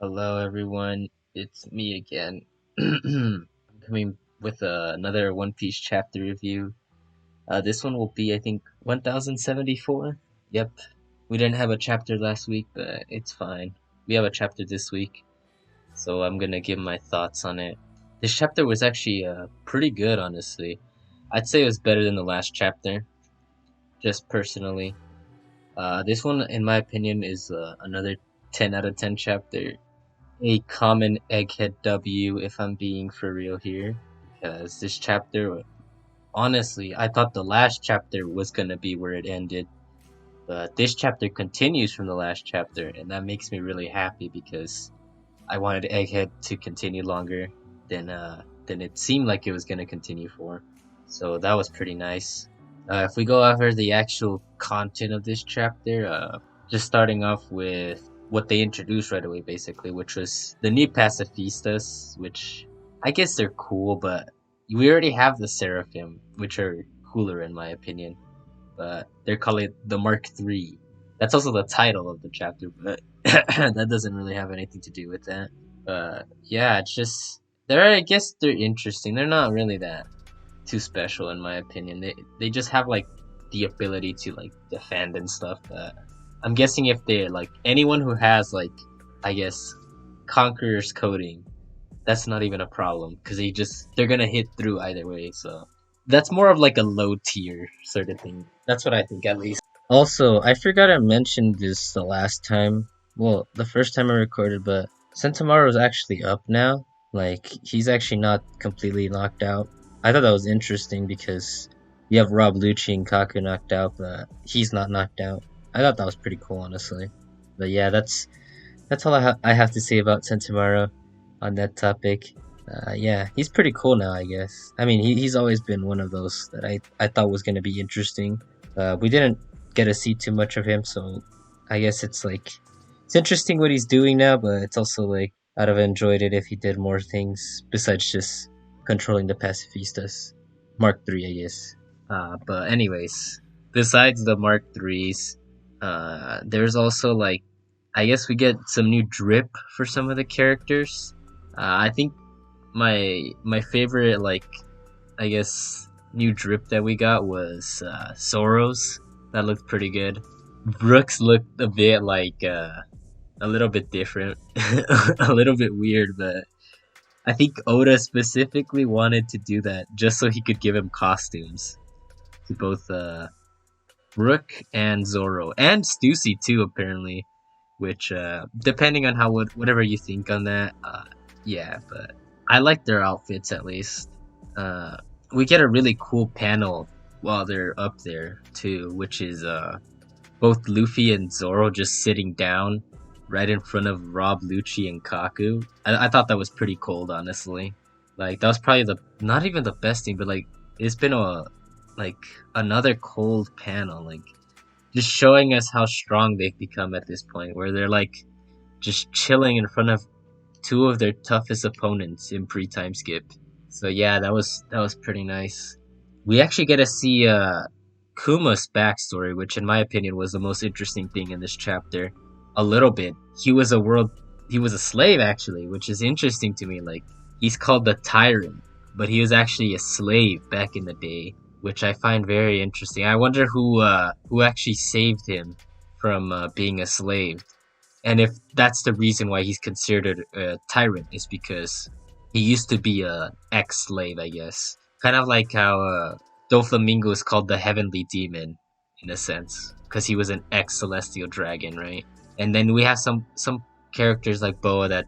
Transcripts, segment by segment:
Hello, everyone. It's me again. I'm coming with another One Piece chapter review. This one will be, I think, 1074. Yep. We didn't have a chapter last week, but it's fine. We have a chapter this week, so I'm gonna give my thoughts on it. This chapter was actually pretty good, honestly. I'd say it was better than the last chapter, just personally. This one, in my opinion, is another 10 out of 10 chapter. A common egghead W if I'm being for real here. Because this chapter, honestly, I thought the last chapter was gonna be where it ended. But this chapter continues from the last chapter, and that makes me really happy because I wanted Egghead to continue longer than it seemed like it was gonna continue for. So that was pretty nice. If we go over the actual content of this chapter, just starting off with what they introduced right away, basically, which was the new pacifistas, which I guess they're cool, but we already have the Seraphim, which are cooler in my opinion. But they're calling it the Mark III. That's also the title of the chapter, but that doesn't really have anything to do with that. Yeah, it's just I guess they're interesting. They're not really that too special in my opinion. They just have like the ability to like defend and stuff. I'm guessing if they're like anyone who has like I guess conqueror's coding, that's not even a problem because they're gonna hit through either way. So that's more of like a low tier sort of thing. That's what I think at least. Also, I forgot I mentioned this the last time. Well, the first time I recorded, but Sentomaru's actually up now. Like, he's actually not completely knocked out. I thought that was interesting because you have Rob Lucci and Kaku knocked out, but he's not knocked out. I thought that was pretty cool, honestly. But yeah, that's all I have to say about Sentomaru on that topic. Yeah, he's pretty cool now, I guess. I mean, he's always been one of those that I thought was going to be interesting. We didn't get to see too much of him, so I guess it's interesting what he's doing now, but it's also like I'd have enjoyed it if he did more things besides just controlling the pacifistas. Mark III, I guess. But anyways, besides the Mark IIIs, there's also like I guess we get some new drip for some of the characters. I think my favorite like I guess new drip that we got was Soros. That looked pretty good. Brooks looked a bit like a little bit different, a little bit weird, but I think Oda specifically wanted to do that just so he could give him costumes to both Brook and Zoro and Stussy too apparently, which depending on whatever you think on that, yeah, but I like their outfits at least. Uh, we get a really cool panel while they're up there too, which is both Luffy and Zoro just sitting down right in front of Rob Lucci and Kaku. I thought that was pretty cold, honestly. Like that was probably the not even the best thing, but like it's been a like another cold panel, like just showing us how strong they've become at this point, where they're like just chilling in front of two of their toughest opponents in pre-time skip. So yeah, that was pretty nice. We actually get to see Kuma's backstory, which in my opinion was the most interesting thing in this chapter. A little bit. He was a slave actually, which is interesting to me. Like he's called the Tyrant, but he was actually a slave back in the day, which I find very interesting. I wonder who actually saved him from being a slave, and if that's the reason why he's considered a tyrant is because he used to be a ex-slave, I guess. Kind of like how Doflamingo is called the Heavenly Demon, in a sense, because he was an ex-celestial dragon, right? And then we have some characters like Boa that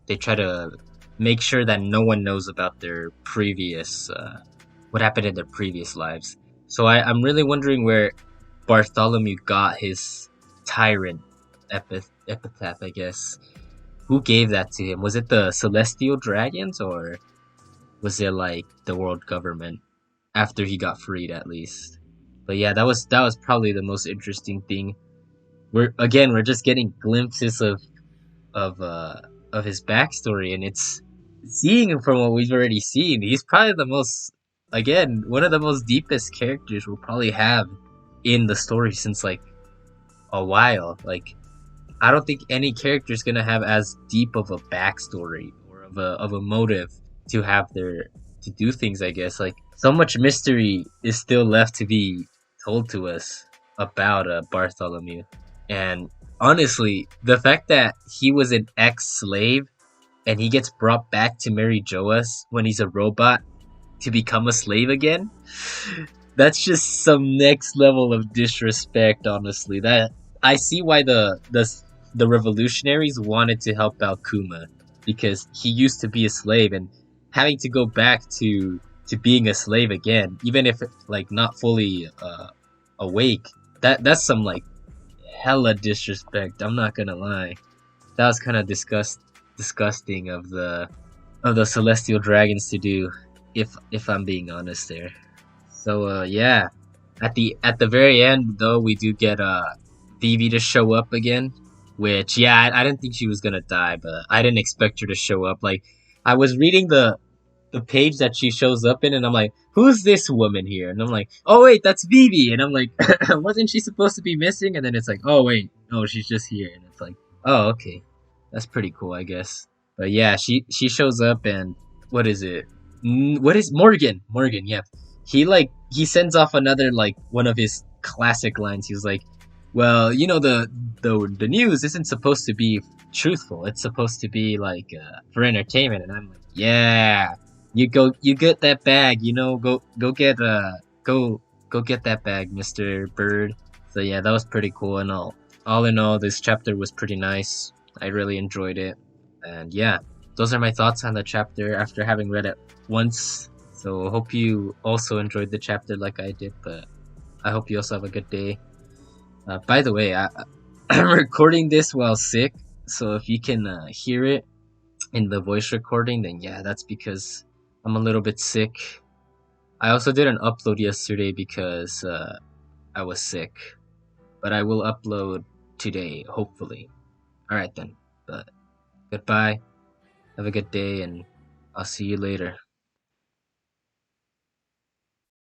they try to make sure that no one knows about their previous what happened in their previous lives. So I'm really wondering where Bartholomew got his tyrant epitaph, I guess. Who gave that to him? Was it the Celestial Dragons or was it like the world government after he got freed at least? But yeah, that was probably the most interesting thing. We're just getting glimpses of his backstory, and it's seeing him from what we've already seen. He's probably one of the most deepest characters we'll probably have in the story since like a while. Like I don't think any character is gonna have as deep of a backstory or of a motive to have their to do things. I guess like so much mystery is still left to be told to us about Bartholomew, and honestly, the fact that he was an ex-slave and he gets brought back to marry Joas when he's a robot to become a slave again, that's just some next level of disrespect, honestly. That I see why the revolutionaries wanted to help out Kuma, because he used to be a slave, and having to go back to being a slave again, even if like not fully awake, that's some like hella disrespect. I'm not gonna lie. That was kind of disgusting of the celestial dragons to do, if I'm being honest there. So yeah, at the very end though, we do get Vivi to show up again, which yeah, I didn't think she was gonna die, but I didn't expect her to show up. Like I was reading the page that she shows up in, and I'm like, who's this woman here? And I'm like, oh wait, that's Vivi, and I'm like, wasn't she supposed to be missing? And then it's like, oh wait, no, she's just here, and it's like, oh okay, that's pretty cool, I guess. But yeah, she shows up, and what is it? What is Morgan? Morgan, yeah. He sends off another like one of his classic lines. He was like, "Well, you know the news isn't supposed to be truthful. It's supposed to be like for entertainment." And I'm like, "Yeah, you get that bag. You know, go get that bag, Mister Bird." So yeah, that was pretty cool. And all in all, this chapter was pretty nice. I really enjoyed it. And yeah, those are my thoughts on the chapter after having read it once. So hope you also enjoyed the chapter like I did, but I hope you also have a good day. By the way, I'm recording this while sick, so if you can hear it in the voice recording, then yeah, that's because I'm a little bit sick. I also didn't upload yesterday because I was sick, but I will upload today, hopefully. Alright then, but goodbye, have a good day, and I'll see you later.